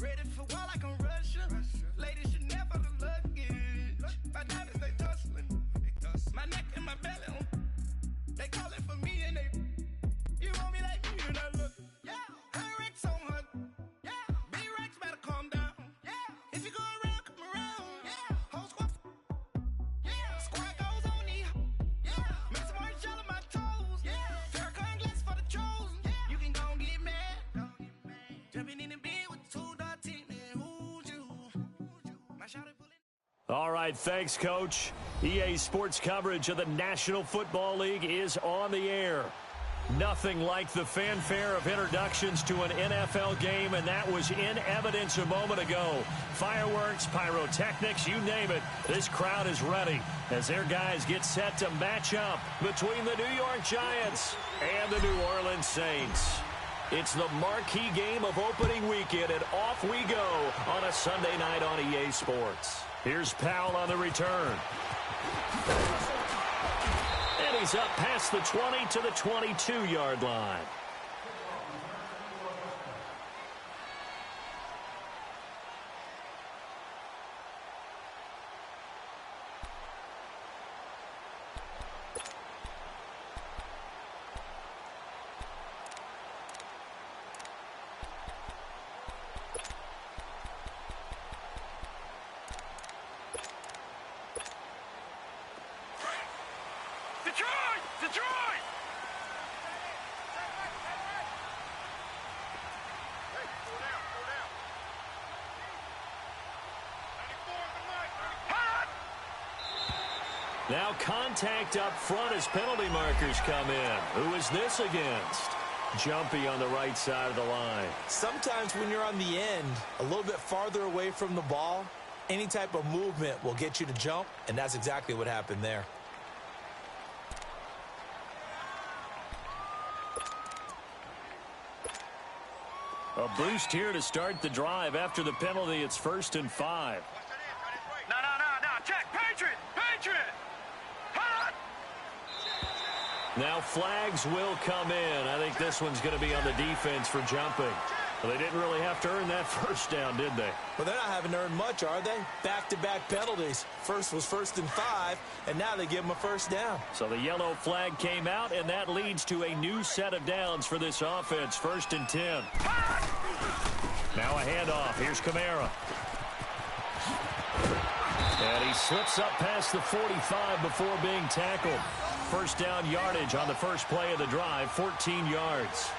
Ready for war like I'm Russia. Ladies should never the luggage. My diamonds, they tussling. My neck and my belly on. They calling for me and they. You want me like me and I look. Yeah. Her Rex on her. Yeah. B-Rex better calm down. Yeah. If you go around, come around. Yeah. Whole squad. Yeah. Squad goes on me. Yeah. Make some orange gel on my toes. Yeah. Farrakhan glass for the chosen. Yeah. You can go and get mad. Jumping in the bed with 2.10. Who's you? My shot is pulling. All right, thanks, Coach. EA Sports coverage of the National Football League is on the air. Nothing like the fanfare of introductions to an NFL game, and that was in evidence a moment ago. Fireworks, pyrotechnics, you name it. This crowd is ready as their guys get set to match up between the New York Giants and the New Orleans Saints. It's the marquee game of opening weekend, and off we go on a Sunday night on EA Sports. Here's Powell on the return. And he's up past the 20 to the 22-yard line. Now contact up front as penalty markers come in. Who is this against? Jumpy on the right side of the line. Sometimes when you're on the end, a little bit farther away from the ball, any type of movement will get you to jump, and that's exactly what happened there. A boost here to start the drive. After the penalty, it's 1st and 5. No, check, Patriot! Hot! Now flags will come in. I think this one's going to be on the defense for jumping. Well, they didn't really have to earn that first down, did they? Well, they're not having to earn much, are they? Back-to-back penalties. First was 1st and 5, and now they give them a first down. So the yellow flag came out, and that leads to a new set of downs for this offense. 1st and 10. Now a handoff. Here's Kamara. And he slips up past the 45 before being tackled. First down yardage on the first play of the drive, 14 yards.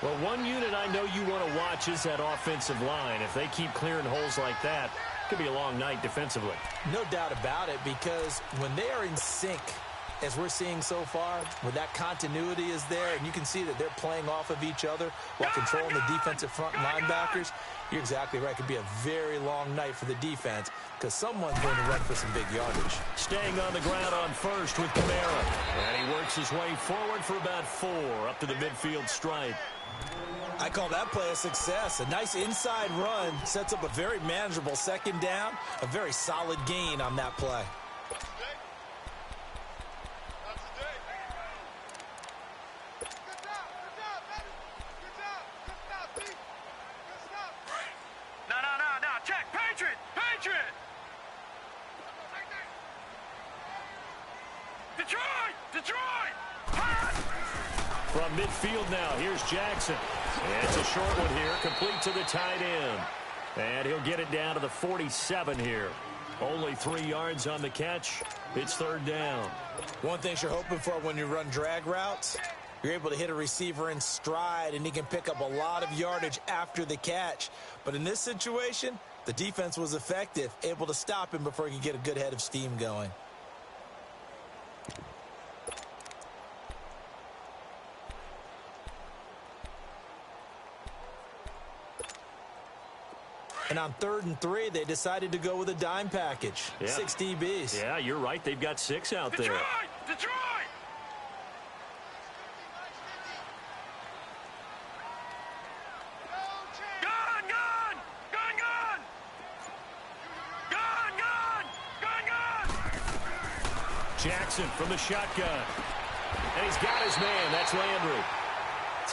Well, one unit I know you want to watch is that offensive line. If they keep clearing holes like that, it could be a long night defensively. No doubt about it, because when they are in sync, as we're seeing so far, when that continuity is there, and you can see that they're playing off of each other while controlling the defensive front linebackers, you're exactly right. It could be a very long night for the defense because someone's going to run for some big yardage. Staying on the ground on first with Kamara. And he works his way forward for about 4 up to the midfield stripe. I call that play a success. A nice inside run sets up a very manageable second down, a very solid gain on that play. No, check, Patriot! Detroit! From midfield now, here's Jackson. It's a short one here, complete to the tight end. And he'll get it down to the 47 here. Only 3 yards on the catch. It's 3rd down. One thing you're hoping for when you run drag routes, you're able to hit a receiver in stride, and he can pick up a lot of yardage after the catch. But in this situation, the defense was effective, able to stop him before he could get a good head of steam going. And on 3rd and 3, they decided to go with a dime package. Yeah. 6 DBs. Yeah, you're right. They've got 6 out there. Detroit! Gone! Jackson from the shotgun. And he's got his man. That's Landry.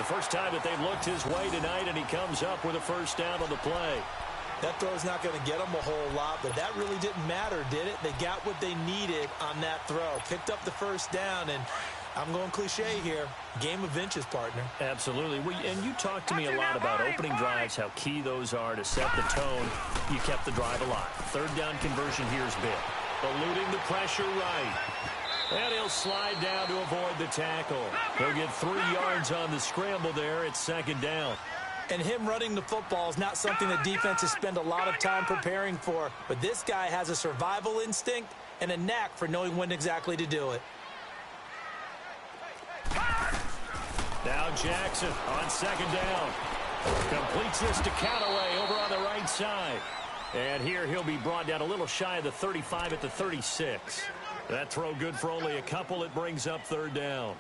the first time that they've looked his way tonight, and he comes up with a first down on the play. That throw's not going to get them a whole lot, but that really didn't matter, did it? They got what they needed on that throw. Picked up the first down, and I'm going cliche here. Game of inches, partner. Absolutely. And you talked to me a lot about opening drives, how key those are to set the tone. You kept the drive alive. Third down conversion here is big. Eluding the pressure right. And he'll slide down to avoid the tackle. He'll get 3 yards on the scramble there. It's second down. And him running the football is not something that defenses spend a lot of time preparing for. But this guy has a survival instinct and a knack for knowing when exactly to do it. Now Jackson on second down. Completes this to Callaway over on the right side. And here he'll be brought down a little shy of the 35 at the 36. That throw good for only a couple. It brings up third down.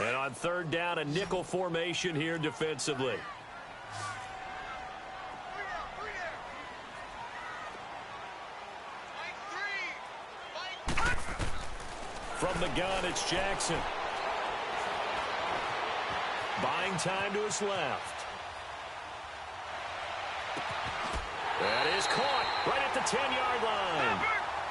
And on third down, a nickel formation here defensively. From the gun, it's Jackson. Buying time to his left. That is caught right at the 10-yard line.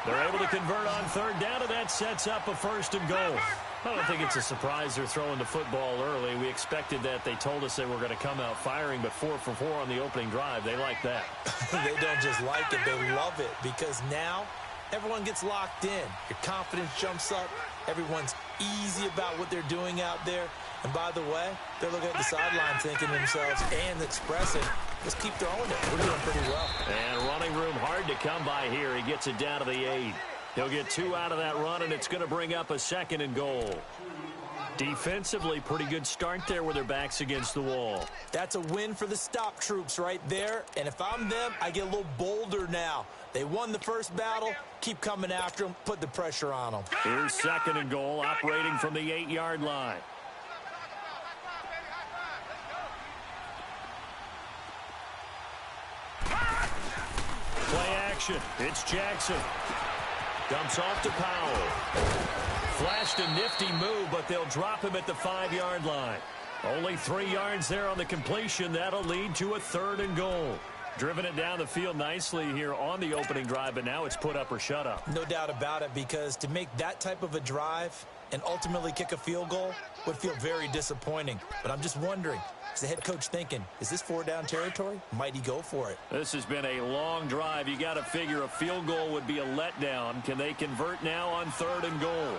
They're able to convert on third down, and that sets up a first and goal. I don't think it's a surprise they're throwing the football early. We expected that. They told us they were going to come out firing, but 4 for 4 on the opening drive. They like that. They don't just like it. They love it because now everyone gets locked in. Your confidence jumps up. Everyone's easy about what they're doing out there. And by the way, they're looking at the sideline thinking to themselves and expressing, let's keep throwing it. We're doing pretty well. And running room hard to come by here. He gets it down to the 8. He'll get 2 out of that run, and it's going to bring up a second and goal. Defensively, pretty good start there with their backs against the wall. That's a win for the stop troops right there. And if I'm them, I get a little bolder now. They won the first battle. Keep coming after them. Put the pressure on them. Here's second and goal, operating from the 8-yard line. Play action. It's Jackson. Dumps off to Powell. Flashed a nifty move, but they'll drop him at the 5-yard line. Only 3 yards there on the completion. That'll lead to a third and goal. Driven it down the field nicely here on the opening drive, but now it's put up or shut up. No doubt about it, because to make that type of a drive and ultimately kick a field goal would feel very disappointing. But I'm just wondering, is the head coach thinking, is this 4-down territory? Might he go for it? This has been a long drive. You got to figure a field goal would be a letdown. Can they convert now on third and goal?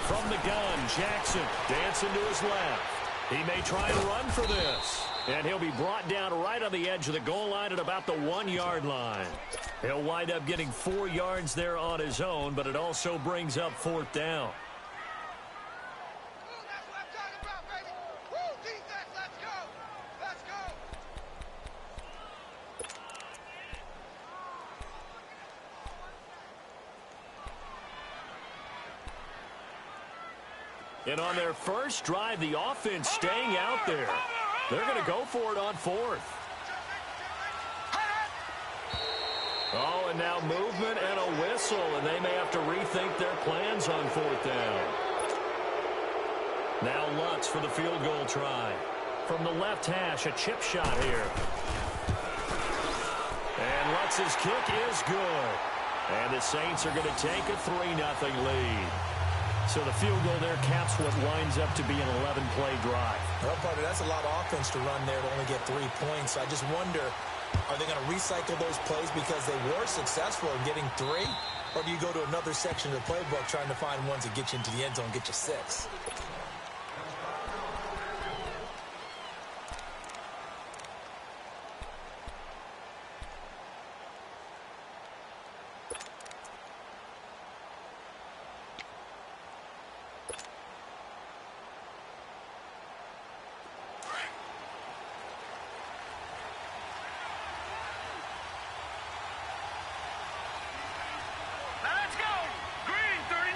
From the gun, Jackson dancing to his left. He may try and run for this. And he'll be brought down right on the edge of the goal line at about the 1-yard line. He'll wind up getting 4 yards there on his own, but it also brings up fourth down. And on their first drive, the offense staying out there. They're going to go for it on fourth. Oh, and now movement and a whistle, and they may have to rethink their plans on fourth down. Now Lutz for the field goal try. From the left hash, a chip shot here. And Lutz's kick is good. And the Saints are going to take a 3-0 lead. So the field goal there caps what winds up to be an 11-play drive. Well, partner, that's a lot of offense to run there to only get 3 points. So I just wonder, are they going to recycle those plays because they were successful in getting 3? Or do you go to another section of the playbook trying to find ones that get you into the end zone and get you 6? Now let's go. Green, 39.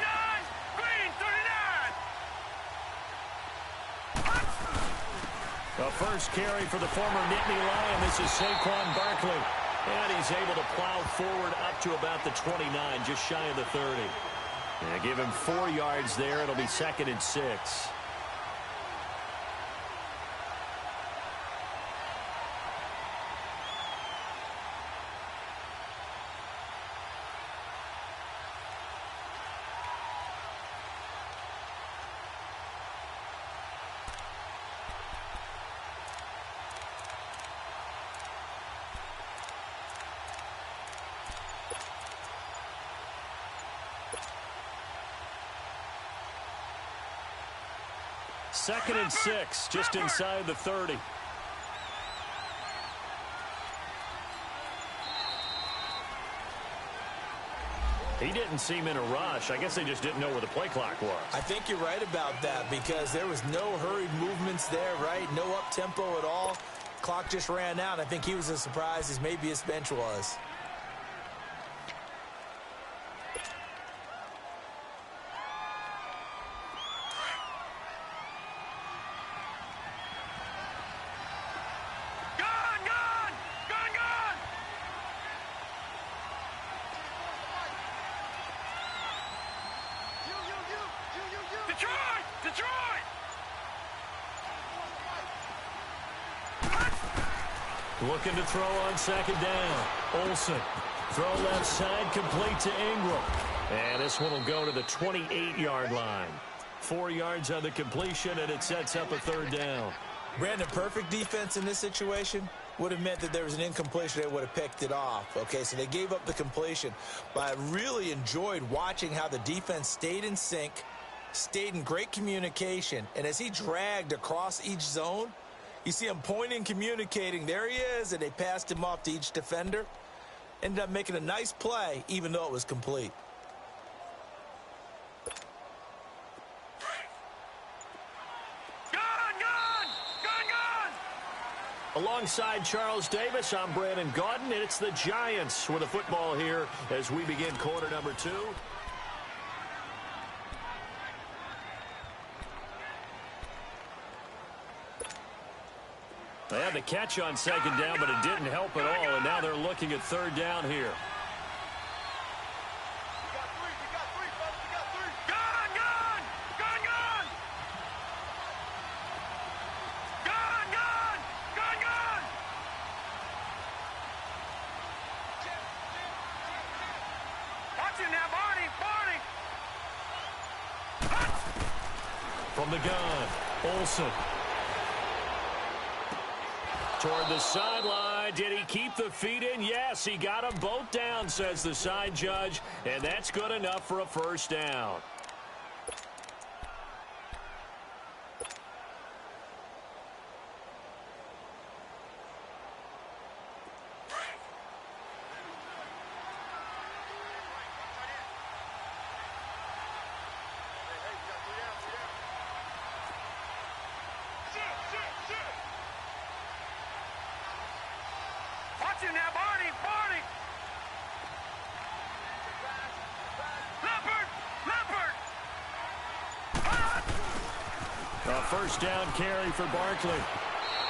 A first carry for the former Nittany Lion. This is Saquon Barkley. And he's able to plow forward up to about the 29, just shy of the 30. And give him 4 yards there. It'll be 2nd and 6. Second and 6, just inside the 30. He didn't seem in a rush. I guess they just didn't know where the play clock was. I think you're right about that because there was no hurried movements there, right? No up-tempo at all. Clock just ran out. I think he was as surprised as maybe his bench was. Looking to throw on 2nd down. Olsen. Throw left side, complete to Ingram. And this one will go to the 28-yard line. 4 yards on the completion, and it sets up a 3rd down. Brandon, perfect defense in this situation would have meant that there was an incompletion. They would have picked it off. Okay, so they gave up the completion. But I really enjoyed watching how the defense stayed in sync, stayed in great communication, and as he dragged across each zone, you see him pointing, communicating. There he is, and they passed him off to each defender. Ended up making a nice play, even though it was complete. Alongside Charles Davis, I'm Brandon Gaudin, and it's the Giants with the football here as we begin quarter number 2. They had the catch on 2nd down, but it didn't help at all, and now they're looking at 3rd down here. From the gun, Olsen. Toward the sideline. Did he keep the feet in? Yes, he got them both down, says the side judge, and that's good enough for a 1st down. A 1st down carry for Barkley.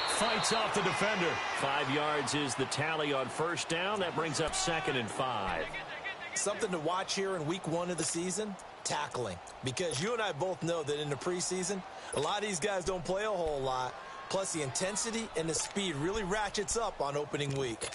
Fights off the defender. 5 yards is the tally on 1st down. That brings up 2nd and 5. Something to watch here in week 1 of the season, tackling. Because you and I both know that in the preseason, a lot of these guys don't play a whole lot. Plus the intensity and the speed really ratchets up on opening week.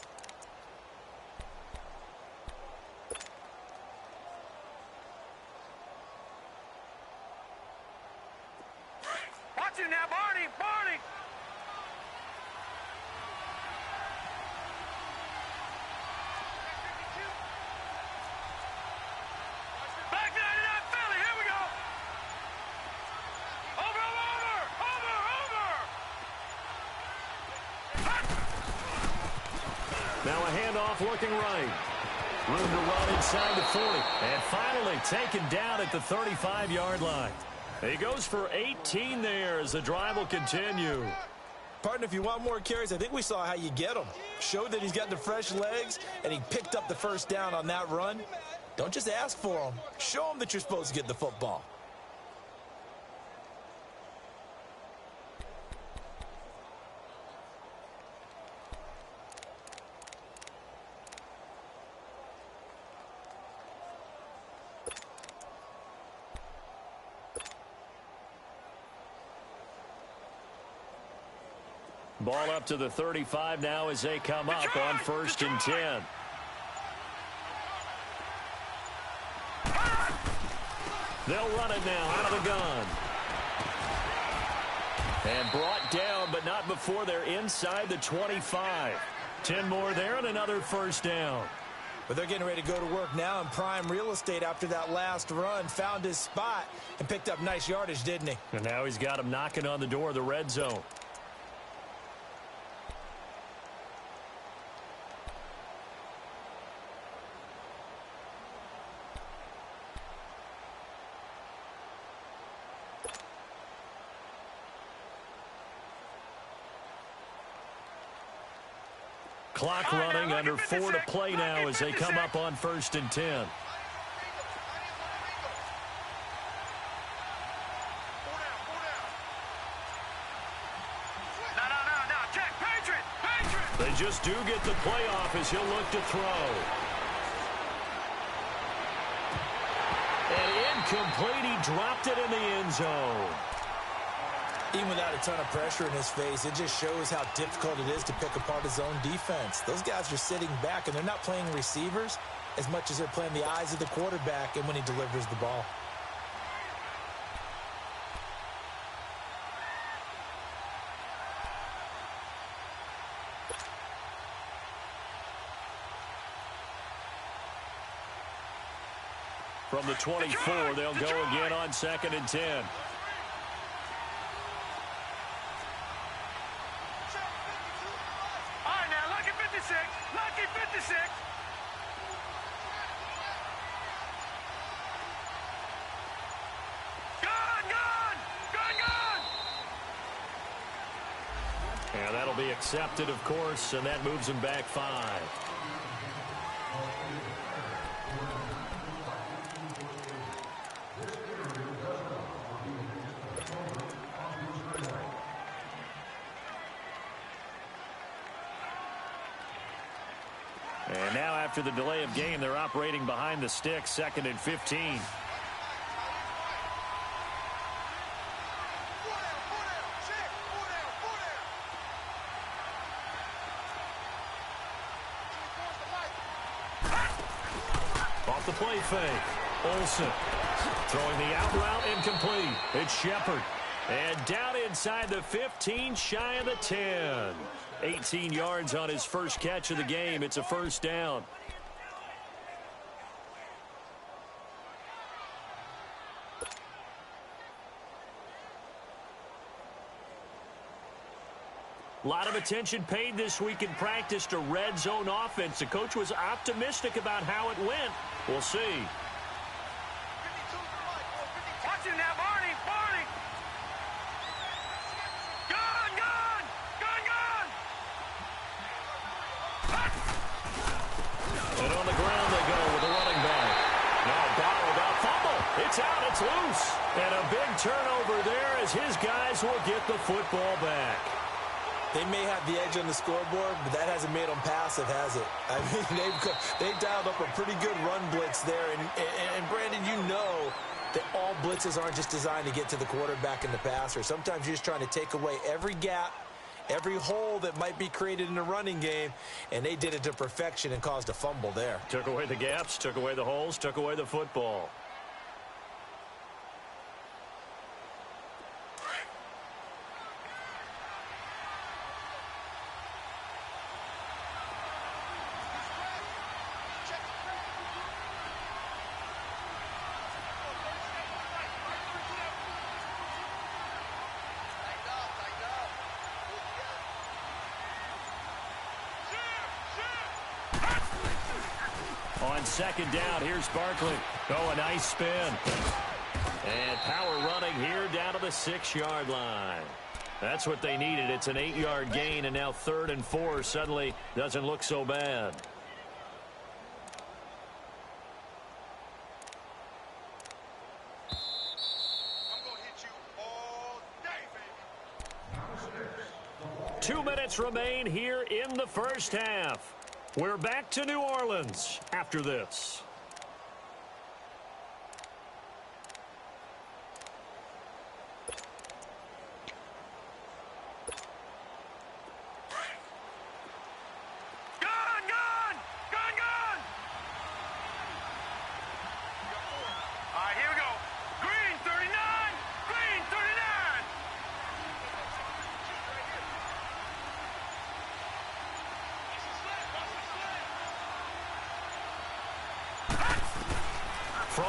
Now a handoff looking right. Room to run inside the 40. And finally taken down at the 35-yard line. He goes for 18 there as the drive will continue. Partner, if you want more carries, I think we saw how you get him. Showed that he's got the fresh legs, and he picked up the 1st down on that run. Don't just ask for him. Show him that you're supposed to get the football. Ball up to the 35 now as they come up on 1st and 10. They'll run it now out of the gun. And brought down, but not before they're inside the 25. 10 more there and another 1st down. But they're getting ready to go to work now in prime real estate after that last run. Found his spot and picked up nice yardage, didn't he? And now he's got him knocking on the door of the red zone. Clock running, under 4 to play now as they come up on 1st and 10. No, check, Patriot! They just do get the play off as he'll look to throw. And incomplete, he dropped it in the end zone. Even without a ton of pressure in his face, it just shows how difficult it is to pick apart his own defense. Those guys are sitting back, and they're not playing receivers as much as they're playing the eyes of the quarterback and when he delivers the ball. From the 24, they'll go again on 2nd and 10. Lucky 56. Gun! Yeah, that'll be accepted, of course, and that moves him back 5. And now after the delay of game, they're operating behind the sticks, 2nd and 15. Off the play fake. Olsen throwing the out route incomplete. It's Shepard. And down inside the 15, shy of the 10. 18 yards on his first catch of the game. It's a 1st down. A lot of attention paid this week in practice to red zone offense. The coach was optimistic about how it went. We'll see. Watch him now, Barney! And on the ground they go with the running back. Now Bauer without fumble. It's out, it's loose. And a big turnover there as his guys will get the football back. They may have the edge on the scoreboard, but that hasn't made them passive, has it? I mean, they've dialed up a pretty good run blitz there. And Brandon, you know that all blitzes aren't just designed to get to the quarterback and the passer. Sometimes you're just trying to take away every gap, every hole that might be created in the running game, and they did it to perfection and caused a fumble there. Took away the gaps, took away the holes, took away the football. On 2nd down, here's Barkley. Oh, a nice spin. And power running here down to the 6-yard line. That's what they needed. It's an 8-yard gain, and now 3rd and 4 suddenly doesn't look so bad. I'm gonna hit you all day, baby. 2 minutes remain here in the first half. We're back to New Orleans after this.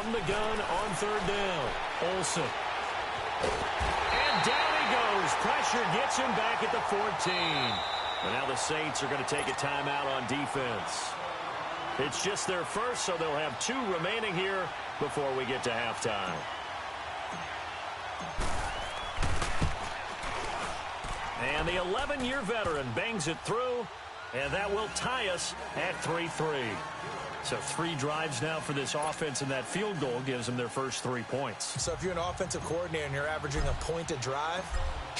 from the gun on third down. Olsen. And down he goes. Pressure gets him back at the 14. And now the Saints are going to take a timeout on defense. It's just their first, so they'll have 2 remaining here before we get to halftime. And the 11-year veteran bangs it through, and that will tie us at 3-3. So 3 drives now for this offense, and that field goal gives them their first 3 points. So if you're an offensive coordinator and you're averaging a point a drive,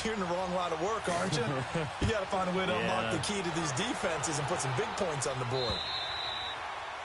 you're in the wrong line of work, aren't you? You got to find a way to unlock the key to these defenses and put some big points on the board.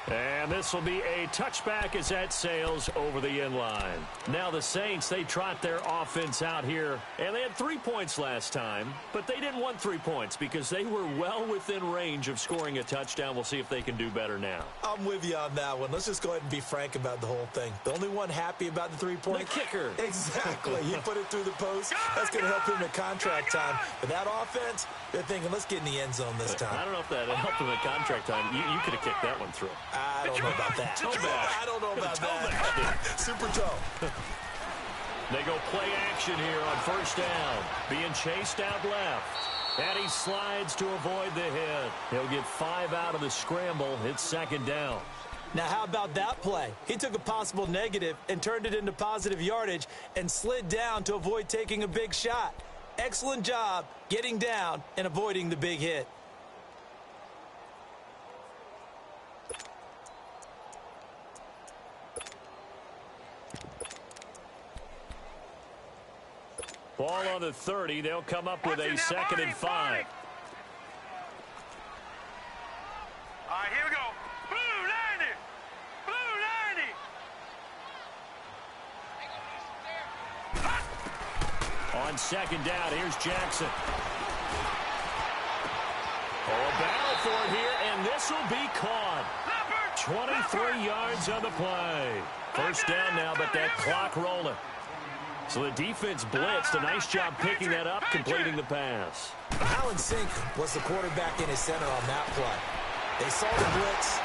And this will be a touchback as that sails over the end line. Now the Saints, they trot their offense out here, and they had 3 points last time, but they didn't want 3 points because they were well within range of scoring a touchdown. We'll see if they can do better now. I'm with you on that one. Let's just go ahead and be frank about the whole thing. The only one happy about the 3-point? The kicker. Exactly. He put it through the post. That's going to help him at contract time. But that offense, they're thinking, let's get in the end zone this time. I don't know if that helped him at contract time. You could have kicked that one through. I don't know about that. I don't know about that. Super toe. They go play action here on first down. Being chased out left. And he slides to avoid the hit. He'll get 5 out of the scramble. It's second down. Now, how about that play? He took a possible negative and turned it into positive yardage and slid down to avoid taking a big shot. Excellent job getting down and avoiding the big hit. Ball on the 30. They'll come up with a second and 5. All right, here we go. Blue 90. Blue 90. On second down, here's Jackson. Oh, battle for it here, and this will be caught. 23 yards on the play. First down now, but that clock rolling. So the defense blitzed. A nice job picking that up, completing the pass. Alan Sink was the quarterback in his center on that play. They saw the blitz,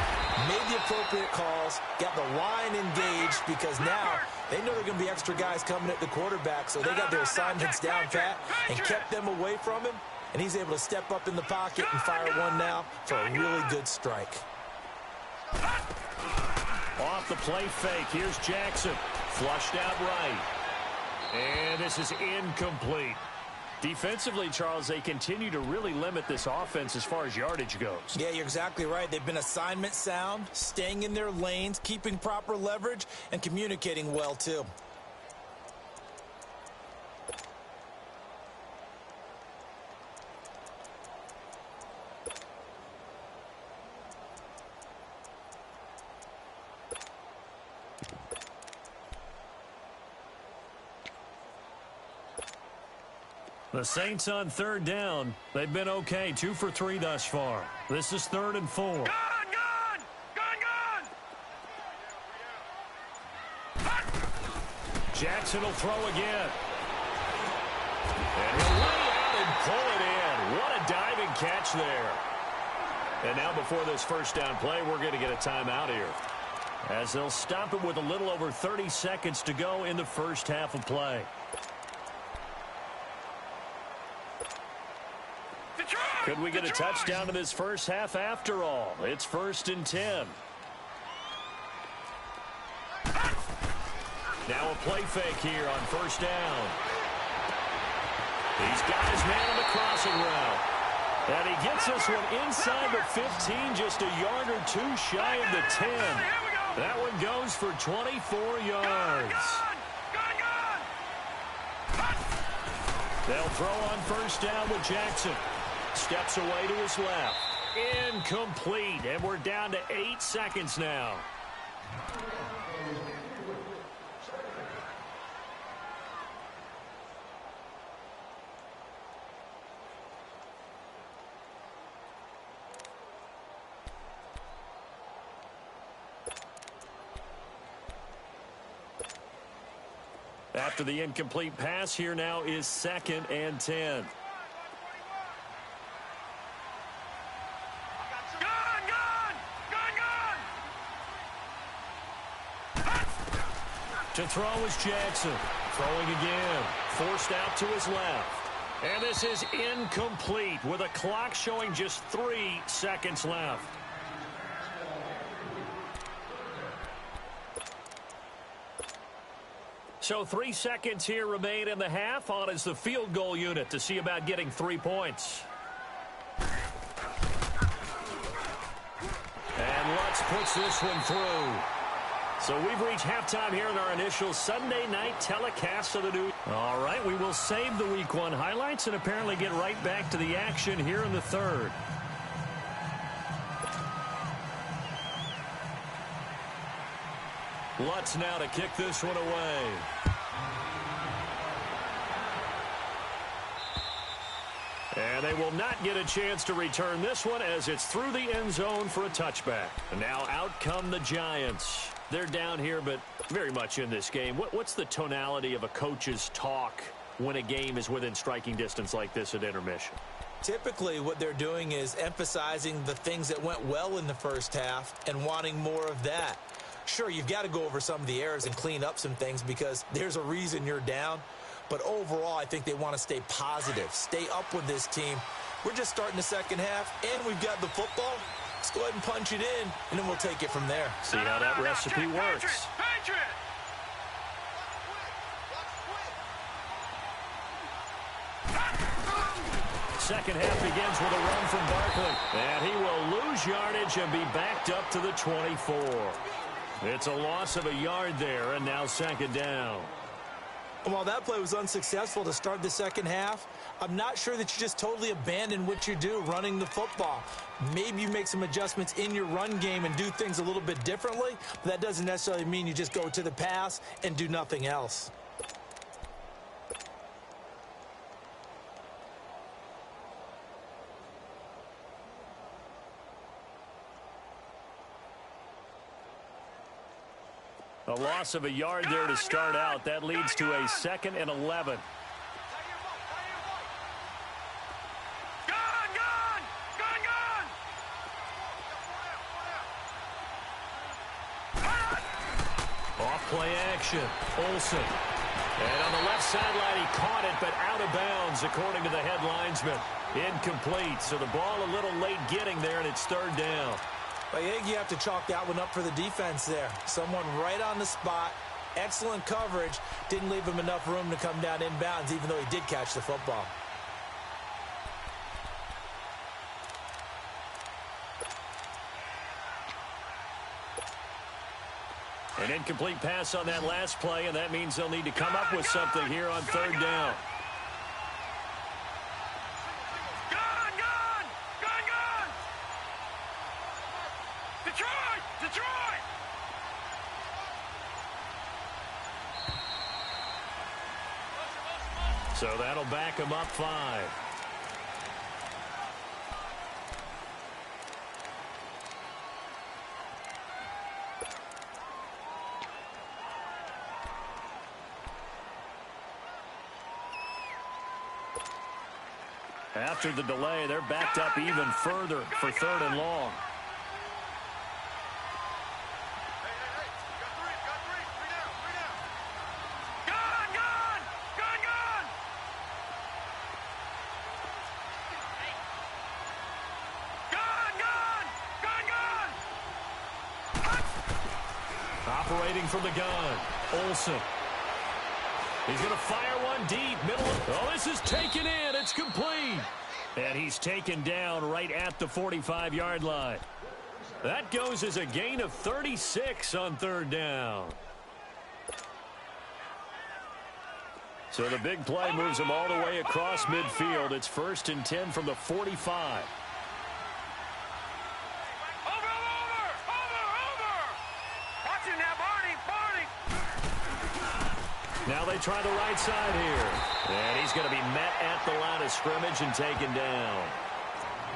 made the appropriate calls, got the line engaged because now they know there are going to be extra guys coming at the quarterback, so they got their assignments down pat and kept them away from him, and he's able to step up in the pocket and fire one now for a really good strike. Off the play fake, here's Jackson. Flushed out right. And this is incomplete. Defensively, Charles, they continue to really limit this offense as far as yardage goes. Yeah, you're exactly right. They've been assignment sound, staying in their lanes, keeping proper leverage, and communicating well, too. The Saints on third down. They've been okay. 2 for 3 thus far. This is 3rd and 4. Gun, gun! Gun, gun! Jackson will throw again. And he'll lay out and pull it in. What a diving catch there. And now before this first down play, we're going to get a timeout here, as they'll stop it with a little over 30 seconds to go in the first half of play. Could we get a touchdown in this first half after all? It's 1st and 10. Now a play fake here on first down. He's got his man on the crossing route. And he gets this one inside the 15, just a yard or 2 shy of the 10. That one goes for 24 yards. They'll throw on first down with Jackson. Steps away to his left. Incomplete. And we're down to 8 seconds now. After the incomplete pass, here now is 2nd and 10. To throw is Jackson. Throwing again. Forced out to his left. And this is incomplete with a clock showing just 3 seconds left. So 3 seconds here remain in the half. On is the field goal unit to see about getting 3 points. And Lutz puts this one through. So we've reached halftime here in our initial Sunday night telecast of the new. All right, we will save the Week 1 highlights and apparently get right back to the action here in the third. Lutz now to kick this one away. And they will not get a chance to return this one as it's through the end zone for a touchback. And now out come the Giants. They're down here, but very much in this game. What's the tonality of a coach's talk when a game is within striking distance like this at intermission? Typically, what they're doing is emphasizing the things that went well in the first half and wanting more of that. Sure, you've got to go over some of the errors and clean up some things because there's a reason you're down. But overall, I think they want to stay positive, stay up with this team. We're just starting the second half, and we've got the football. Let's go ahead and punch it in, and then we'll take it from there. See how that recipe works. Second half begins with a run from Barkley. And he will lose yardage and be backed up to the 24. It's a loss of a yard there, and now second down. While that play was unsuccessful to start the second half, I'm not sure that you just totally abandon what you do running the football. Maybe you make some adjustments in your run game and do things a little bit differently, but that doesn't necessarily mean you just go to the pass and do nothing else. A loss of a yard there to start out. That leads to a 2nd and 11. Off play action. Olsen. And on the left sideline, he caught it, but out of bounds, according to the head linesman. Incomplete. So the ball a little late getting there, and it's third down. I think you have to chalk that one up for the defense there. Someone right on the spot. Excellent coverage. Didn't leave him enough room to come down inbounds, even though he did catch the football. An incomplete pass on that last play, and that means they'll need to come up with something here on third down. So that'll back him up 5. After the delay, they're backed up even further for 3rd and long. Operating from the gun, Olsen. He's going to fire one deep, middle. Oh, this is taken in. It's complete. And he's taken down right at the 45-yard line. That goes as a gain of 36 on third down. So the big play moves him all the way across midfield. It's 1st and 10 from the 45. Now they try the right side here. And he's going to be met at the line of scrimmage and taken down.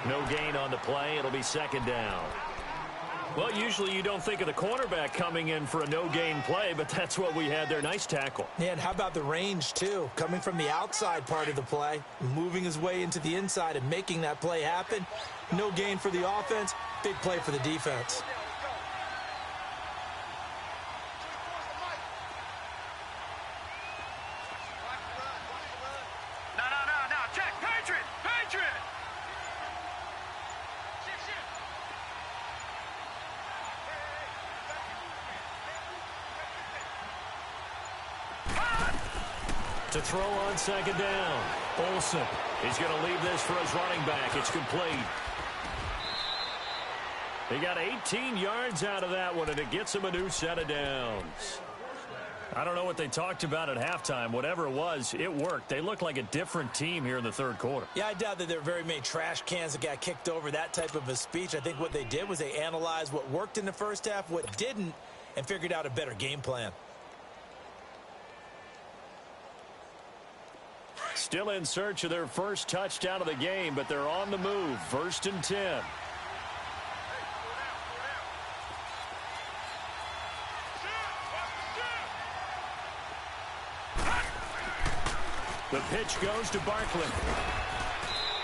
No gain on the play. It'll be 2nd down. Well, usually you don't think of the cornerback coming in for a no-gain play, but that's what we had there. Nice tackle. Yeah, and how about the range, too? Coming from the outside part of the play, moving his way into the inside and making that play happen. No gain for the offense, big play for the defense. To throw on second down. Olsen. He's going to leave this for his running back. It's complete. He got 18 yards out of that one, and it gets him a new set of downs. I don't know what they talked about at halftime. Whatever it was, it worked. They look like a different team here in the third quarter. Yeah, I doubt that there are very many trash cans that got kicked over, that type of a speech. I think what they did was they analyzed what worked in the first half, what didn't, and figured out a better game plan. Still in search of their first touchdown of the game, but they're on the move. 1st and 10. The pitch goes to Barkley.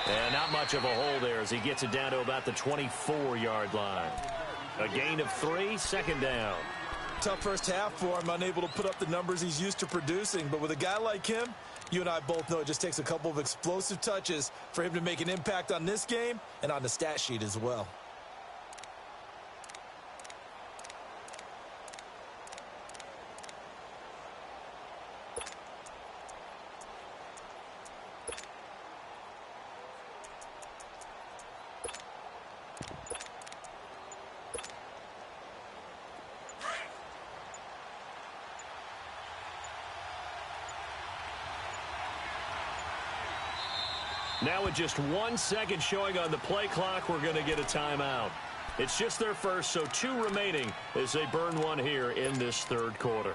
And not much of a hole there as he gets it down to about the 24-yard line. A gain of 3, 2nd down. Tough first half for him, unable to put up the numbers he's used to producing. But with a guy like him, you and I both know it just takes a couple of explosive touches for him to make an impact on this game and on the stat sheet as well. Now with just 1 second showing on the play clock, we're going to get a timeout. It's just their first, so 2 remaining as they burn one here in this third quarter.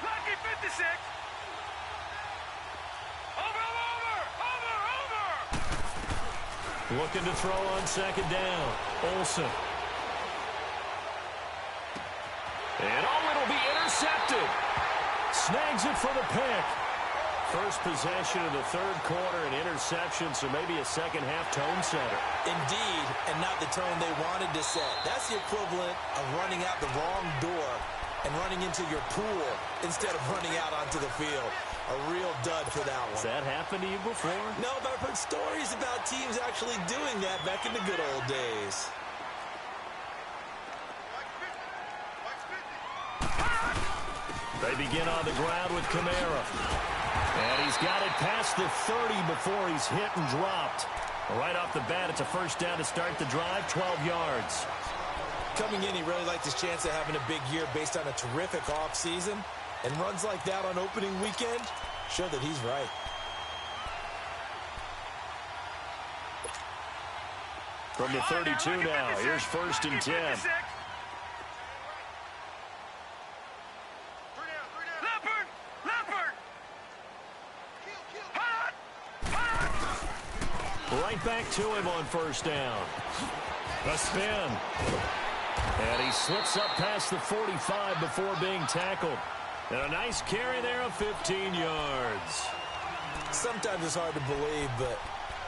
Lucky 56. Over. Looking to throw on second down. Olsen. And it'll be intercepted. Snags it for the pick. First possession of the third quarter, an interception, so maybe a second half tone setter. Indeed, and not the tone they wanted to set. That's the equivalent of running out the wrong door and running into your pool instead of running out onto the field. A real dud for that one. Has that happened to you before? No, but I've heard stories about teams actually doing that back in the good old days. They begin on the ground with Kamara. And he's got it past the 30 before he's hit and dropped. Right off the bat, it's a first down to start the drive, 12 yards. Coming in, he really liked his chance of having a big year based on a terrific offseason. And runs like that on opening weekend show that he's right. From the 32 now, here's 1st and 10. Right back to him on first down. A spin. And he slips up past the 45 before being tackled. And a nice carry there of 15 yards. Sometimes it's hard to believe, but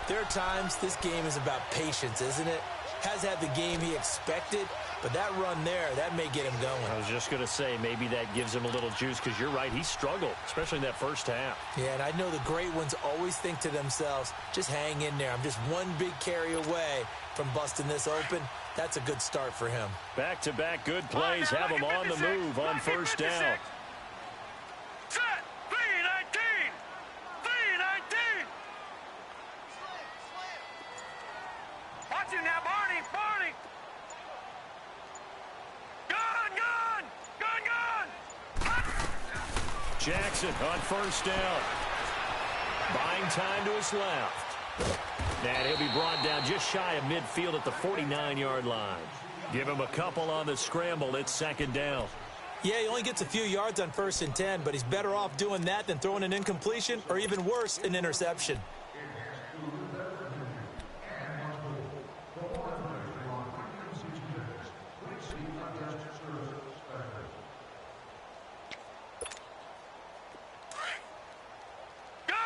there are times this game is about patience, isn't it? Has had the game he expected, but that run there, that may get him going. I was just going to say, maybe that gives him a little juice, because you're right, he struggled, especially in that first half. Yeah, and I know the great ones always think to themselves, just hang in there. I'm just one big carry away from busting this open. That's a good start for him. Back-to-back good plays have him on the move on first down. Set, 3-19. 3-19. Watch him now, Barney. Gun. Jackson on first down. Buying time to his left. And he'll be brought down just shy of midfield at the 49-yard line. Give him a couple on the scramble. It's second down. Yeah, he only gets a few yards on 1st and 10, but he's better off doing that than throwing an incompletion or even worse, an interception. Gun.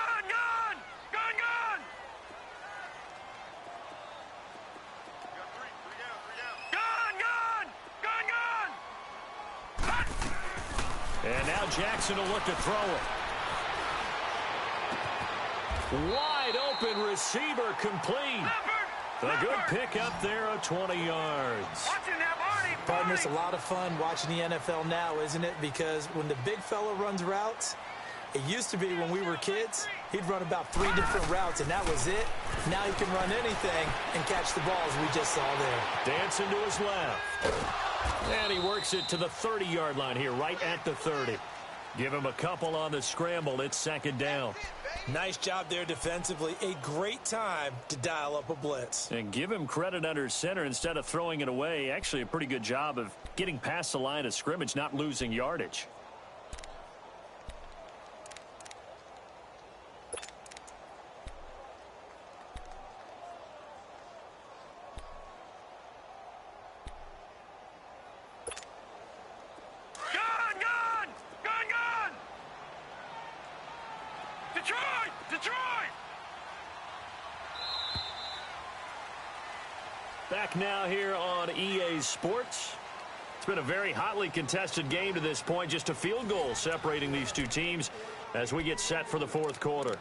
And now Jackson will look to throw it. Wide open receiver complete. A good pick up there of 20 yards. Partner, it's a lot of fun watching the NFL now, isn't it? Because when the big fella runs routes, it used to be when we were kids, he'd run about 3 different routes, and that was it. Now he can run anything and catch the balls we just saw there. Dancing to his left. And he works it to the 30-yard line here, right at the 30. Give him a couple on the scramble. It's second down. Nice job there defensively. A great time to dial up a blitz. And give him credit under center instead of throwing it away. Actually, a pretty good job of getting past the line of scrimmage, not losing yardage. Back now here on EA Sports. It's been a very hotly contested game to this point. Just a field goal separating these two teams as we get set for the fourth quarter.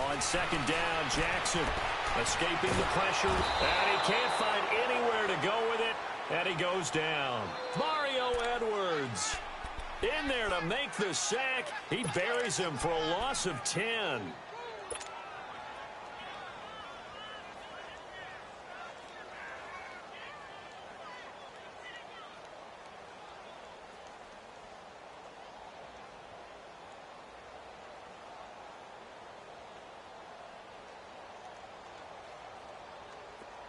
On second down, Jackson escaping the pressure, and he can't find anywhere to go with it, and he goes down. Mario Edwards in there to make the sack. He buries him for a loss of 10.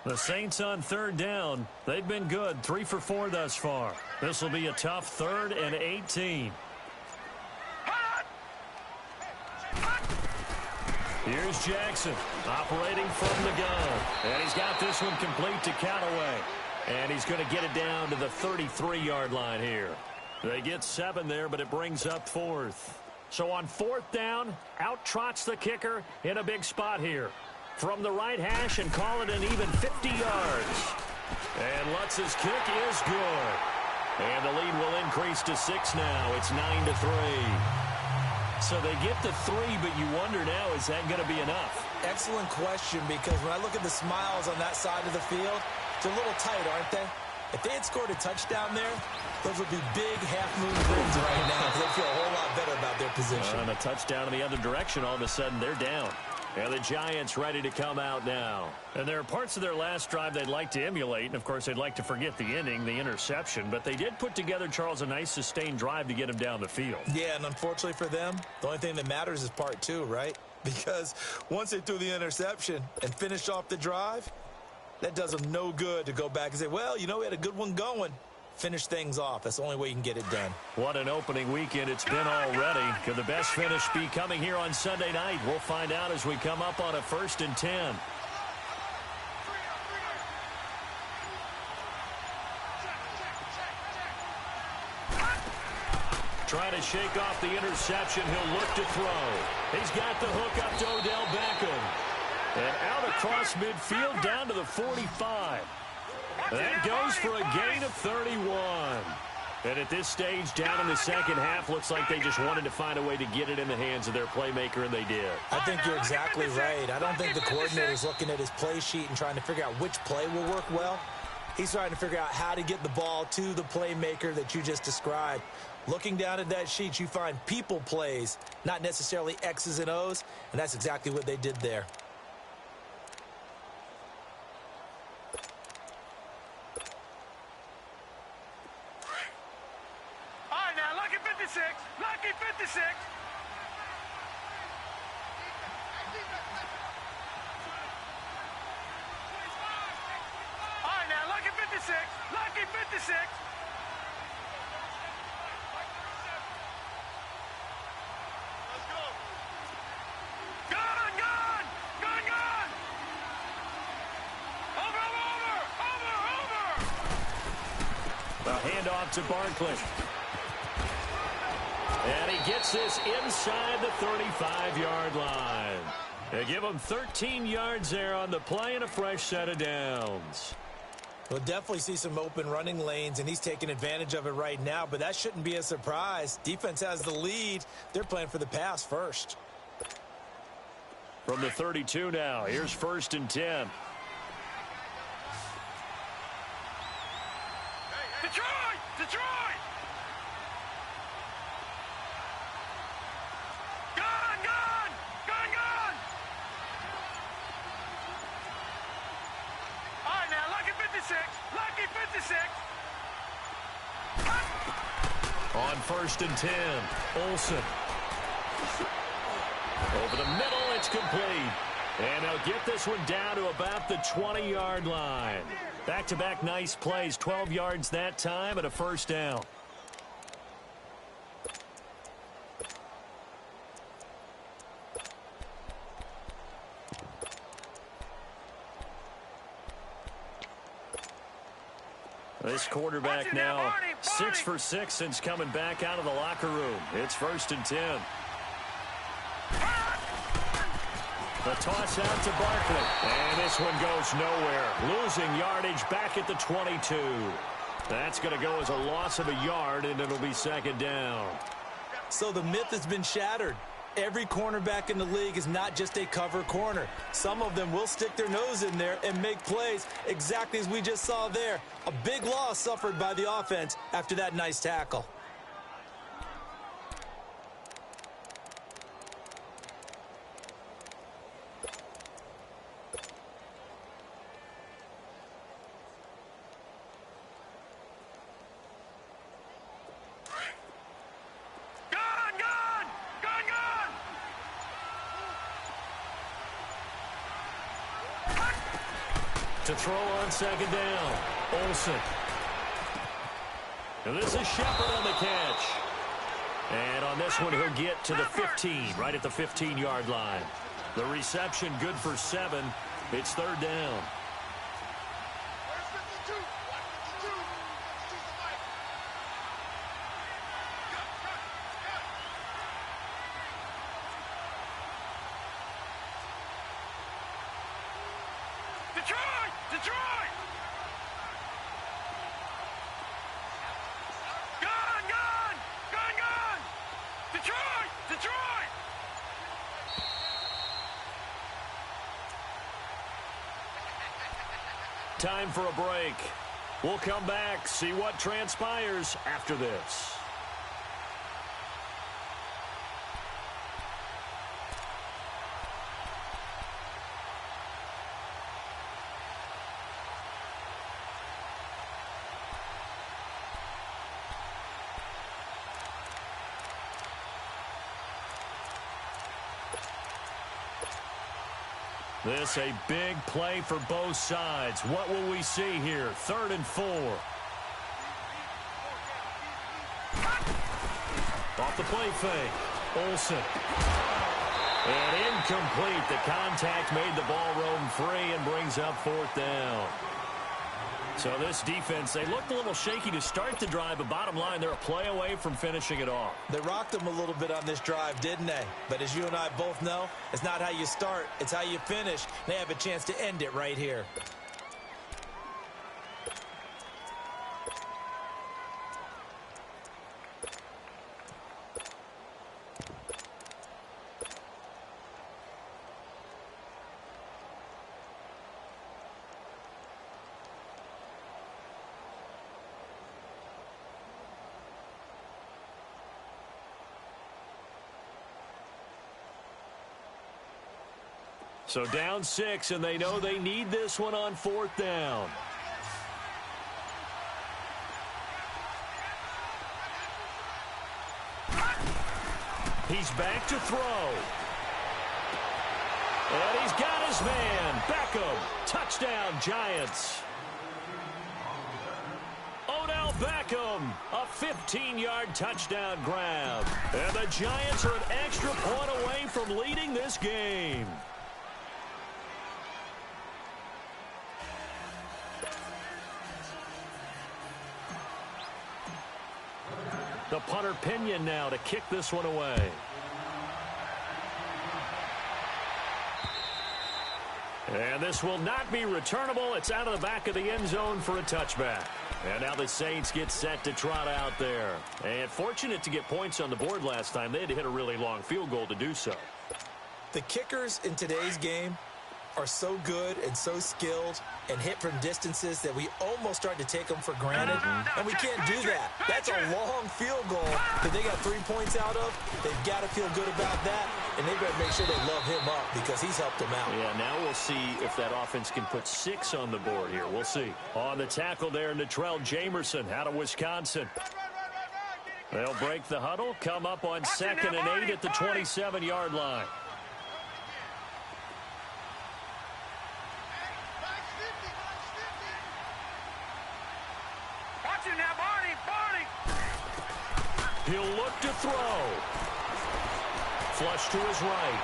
The Saints on third down. They've been good. 3 for 4 thus far. This will be a tough 3rd and 18. Here's Jackson operating from the gun. And he's got this one complete to Callaway. And he's going to get it down to the 33-yard line here. They get 7 there, but it brings up 4th. So on 4th down, out trots the kicker in a big spot here. From the right hash and call it an even 50 yards. And Lutz's kick is good. And the lead will increase to 6 now. It's 9-3. So they get to 3, but you wonder now, is that going to be enough? Excellent question, because when I look at the smiles on that side of the field, they're a little tight, aren't they? If they had scored a touchdown there, those would be big half-moon grins right now, because they feel a whole lot better about their position. And a touchdown in the other direction, all of a sudden they're down. And the Giants ready to come out now. And there are parts of their last drive they'd like to emulate. And, of course, they'd like to forget the ending, the interception. But they did put together, Charles, a nice sustained drive to get him down the field. Yeah, and unfortunately for them, the only thing that matters is part 2, right? Because once they threw the interception and finished off the drive, that does them no good to go back and say, well, you know, we had a good one going. Finish things off. That's the only way you can get it done. What an opening weekend it's been already. Could the best finish be coming here on Sunday night? We'll find out as we come up on a 1st and 10. Trying to shake off the interception. He'll look to throw. He's got the hook up to Odell Beckham. And out across midfield down to the 45. That goes for a gain of 31. And at this stage, down in the second half, looks like they just wanted to find a way to get it in the hands of their playmaker, and they did. I think you're exactly right. I don't think the coordinator's looking at his play sheet and trying to figure out which play will work well. He's trying to figure out how to get the ball to the playmaker that you just described. Looking down at that sheet, you find people plays, not necessarily X's and O's, and that's exactly what they did there. Lucky 56. All right, Lucky 56. Let's go. Gun, gun, gun, gun. Over. The handoff to Barkley. And he gets this inside the 35-yard line. They give him 13 yards there on the play and a fresh set of downs. We'll definitely see some open running lanes, and he's taking advantage of it right now, but that shouldn't be a surprise. Defense has the lead. They're playing for the pass first. From the 32 now, here's 1st and 10. Detroit! Gun! All right, now, Lucky 56. On 1st and 10, Olsen. Over the middle, it's complete. And they'll get this one down to about the 20-yard line. Back-to-back nice plays, 12 yards that time and a first down. This quarterback now 6 for 6 since coming back out of the locker room. It's 1st and 10. The toss out to Barkley. And this one goes nowhere. Losing yardage back at the 22. That's going to go as a loss of a yard, and it'll be 2nd down. So the myth has been shattered. Every cornerback in the league is not just a cover corner. Some of them will stick their nose in there and make plays exactly as we just saw there. A big loss suffered by the offense after that nice tackle. To throw on 2nd down, Olsen. And this is Shepard on the catch. And on this one, he'll get to the 15, right at the 15-yard line. The reception good for 7. It's 3rd down. Detroit! Gun! Detroit! Time for a break. We'll come back, see what transpires after this. This a big play for both sides. What will we see here? 3rd and 4. Off the play fake. Olsen. And incomplete. The contact made the ball roam free and brings up 4th down. So this defense, they looked a little shaky to start the drive, but bottom line, they're a play away from finishing it off. They rocked them a little bit on this drive, didn't they? But as you and I both know, it's not how you start, it's how you finish. They have a chance to end it right here. So down 6, and they know they need this one on 4th down. He's back to throw. And he's got his man. Beckham. Touchdown, Giants. Beckham, a 15-yard touchdown grab. And the Giants are an extra point away from leading this game. The punter Pinion now to kick this one away. And this will not be returnable. It's out of the back of the end zone for a touchback. And now the Saints get set to trot out there. And fortunate to get points on the board last time. They had to hit a really long field goal to do so. The kickers in today's game are so good and so skilled and hit from distances that we almost start to take them for granted. And we can't do that. That's a long field goal that they got 3 points out of. They've got to feel good about that, and they better make sure they love him up because he's helped them out. Yeah, now we'll see if that offense can put 6 on the board here. We'll see. On the tackle there, Natrell Jamerson out of Wisconsin. They'll break the huddle, come up on 2nd and 8 at the 27-yard line. He'll look to throw. Flush to his right.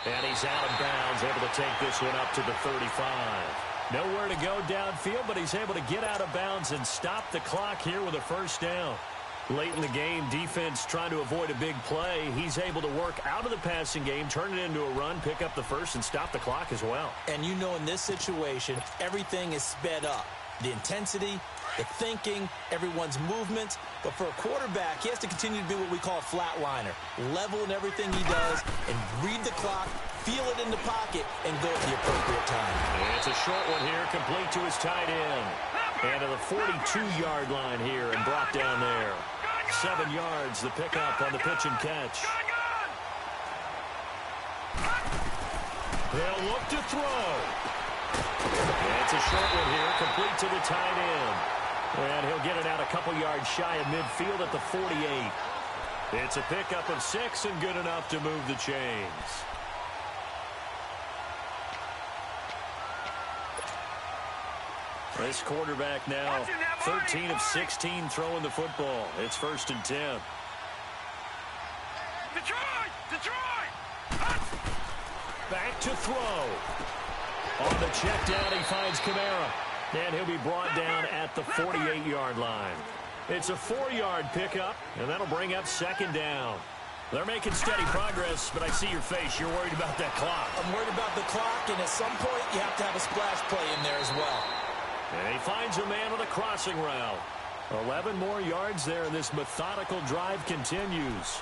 And he's out of bounds, able to take this one up to the 35. Nowhere to go downfield, but he's able to get out of bounds and stop the clock here with a first down. Late in the game, defense trying to avoid a big play. He's able to work out of the passing game, turn it into a run, pick up the first, and stop the clock as well. And you know in this situation, everything is sped up. The intensity, the thinking, everyone's movements. But for a quarterback, he has to continue to be what we call a flatliner. Level in everything he does and read the clock, feel it in the pocket, and go at the appropriate time. And it's a short one here, complete to his tight end. And to the 42-yard line here and brought down there. 7 yards, the pickup on the pitch and catch. They'll look to throw. And it's a short one here, complete to the tight end. And he'll get it out a couple yards shy of midfield at the 48. It's a pickup of 6 and good enough to move the chains. This quarterback now 13 of 16 throwing the football. It's 1st and 10. Detroit! Back to throw. On the check down, he finds Kamara. And he'll be brought down at the 48-yard line. It's a 4-yard pickup, and that'll bring up 2nd down. They're making steady progress, but I see your face. You're worried about that clock. I'm worried about the clock, and at some point, you have to have a splash play in there as well. And he finds a man on the crossing route. 11 more yards there, and this methodical drive continues.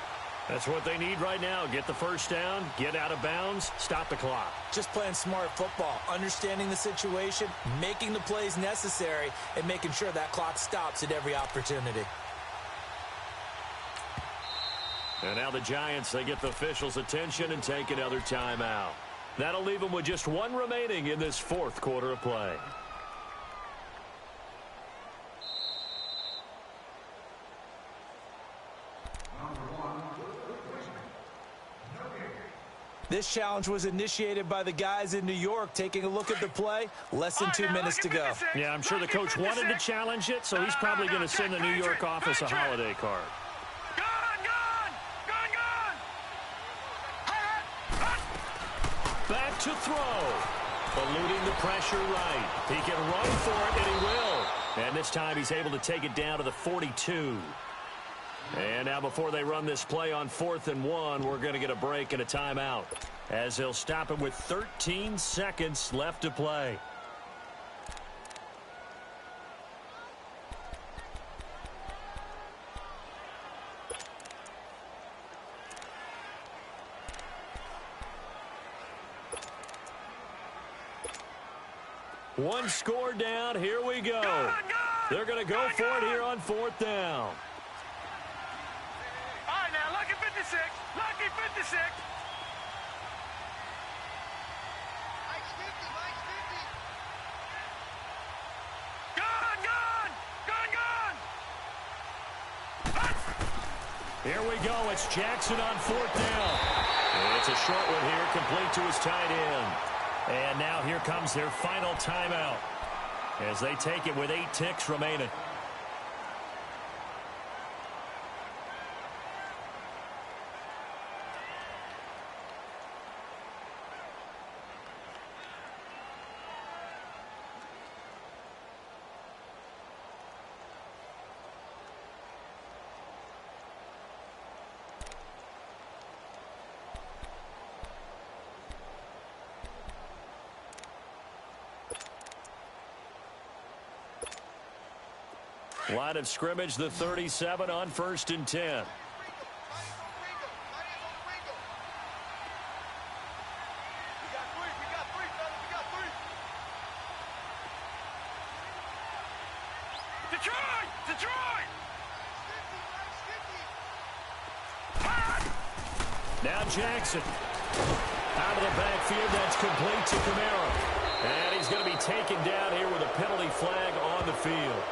That's what they need right now. Get the first down, get out of bounds, stop the clock. Just playing smart football, understanding the situation, making the plays necessary, and making sure that clock stops at every opportunity. And now the Giants, they get the officials' attention and take another timeout. That'll leave them with just 1 remaining in this 4th quarter of play. This challenge was initiated by the guys in New York. Taking a look at the play, less than 2 minutes to go. Yeah, I'm sure the coach wanted to challenge it, so he's probably going to send the New York office a holiday card. Back to throw. Eluding the pressure right. He can run for it, and he will. And this time he's able to take it down to the 42. And now before they run this play on 4th and 1, we're going to get a break and a timeout, as they'll stop it with 13 seconds left to play. One score down. Here we go. They're going to go for it here on 4th down. All right, now, lucky 56. Lucky 56. Here we go. It's Jackson on 4th down. And it's a short one here, complete to his tight end. And now here comes their final timeout as they take it with 8 ticks remaining. Line of scrimmage, the 37 on 1st and 10. Detroit! Now Jackson. Out of the backfield, that's complete to Kamara. And he's going to be taken down here with a penalty flag on the field.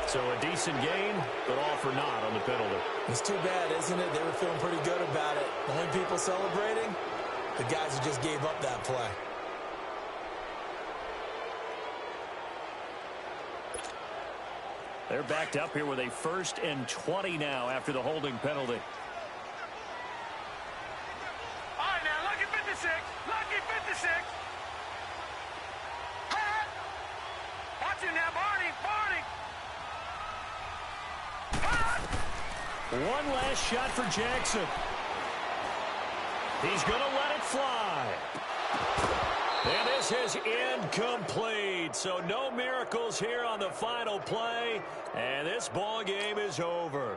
So a decent gain, but all for naught on the penalty. It's too bad, isn't it? They were feeling pretty good about it. The only people celebrating, the guys who just gave up that play. They're backed up here with a 1st and 20 now after the holding penalty. All right, now, lucky 56. Lucky 56. Watch him now, Barney. One last shot for Jackson. He's going to let it fly. And this is incomplete. So no miracles here on the final play. And this ball game is over.